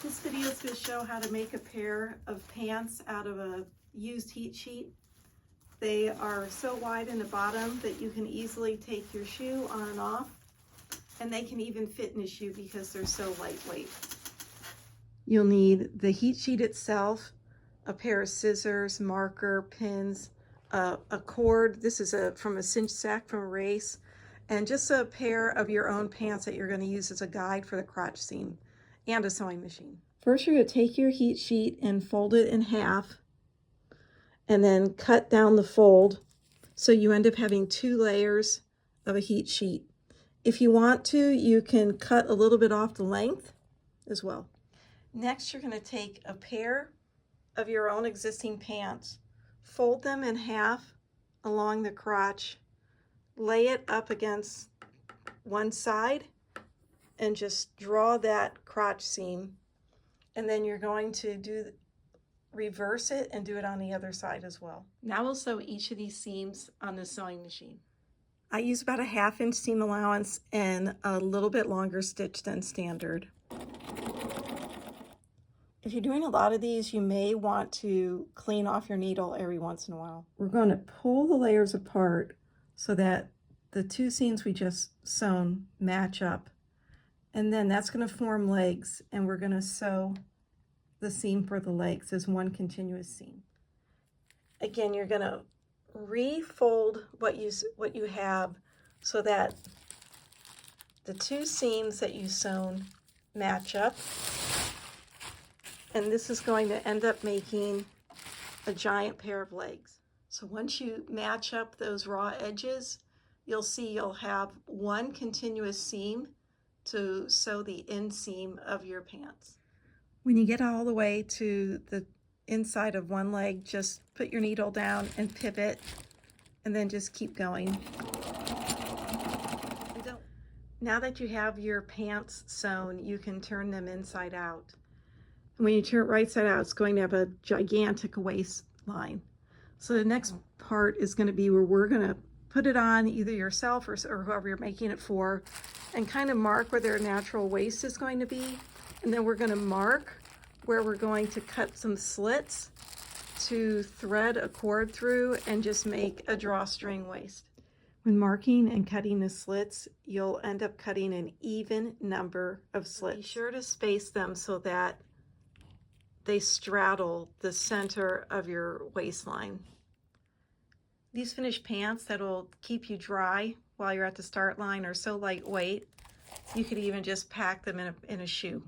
This video is going to show how to make a pair of pants out of a used heat sheet. They are so wide in the bottom that you can easily take your shoe on and off, and they can even fit in a shoe because they're so lightweight. You'll need the heat sheet itself, a pair of scissors, marker, pins, a cord. This is from a cinch sack from a race, and just a pair of your own pants that you're going to use as a guide for the crotch seam, and a sewing machine. First, you're going to take your heat sheet and fold it in half, and then cut down the fold so you end up having 2 layers of a heat sheet. If you want to, you can cut a little bit off the length as well. Next, you're going to take a pair of your own existing pants, fold them in half along the crotch, lay it up against one side, and just draw that crotch seam. And then you're going to reverse it and do it on the other side as well. Now we'll sew each of these seams on the sewing machine. I use about a 1/2 inch seam allowance and a little bit longer stitch than standard. If you're doing a lot of these, you may want to clean off your needle every once in a while. We're going to pull the layers apart so that the 2 seams we just sewn match up. And then that's going to form legs, and we're going to sew the seam for the legs as one continuous seam. Again, you're going to refold what you have so that the 2 seams that you sewn match up. And this is going to end up making a giant pair of legs. So once you match up those raw edges, you'll see you'll have one continuous seam to sew the inseam of your pants. When you get all the way to the inside of one leg, just put your needle down and pivot, and then just keep going. Now that you have your pants sewn, you can turn them inside out. And when you turn it right side out, it's going to have a gigantic waistline. So the next part is going to be where we're going to put it on, either yourself or whoever you're making it for, and kind of mark where their natural waist is going to be. And then we're going to mark where we're going to cut some slits to thread a cord through and just make a drawstring waist. When marking and cutting the slits, you'll end up cutting an even number of slits. Be sure to space them so that they straddle the center of your waistline. These finished pants that'll keep you dry while you're at the start line are so lightweight, you could even just pack them in a shoe.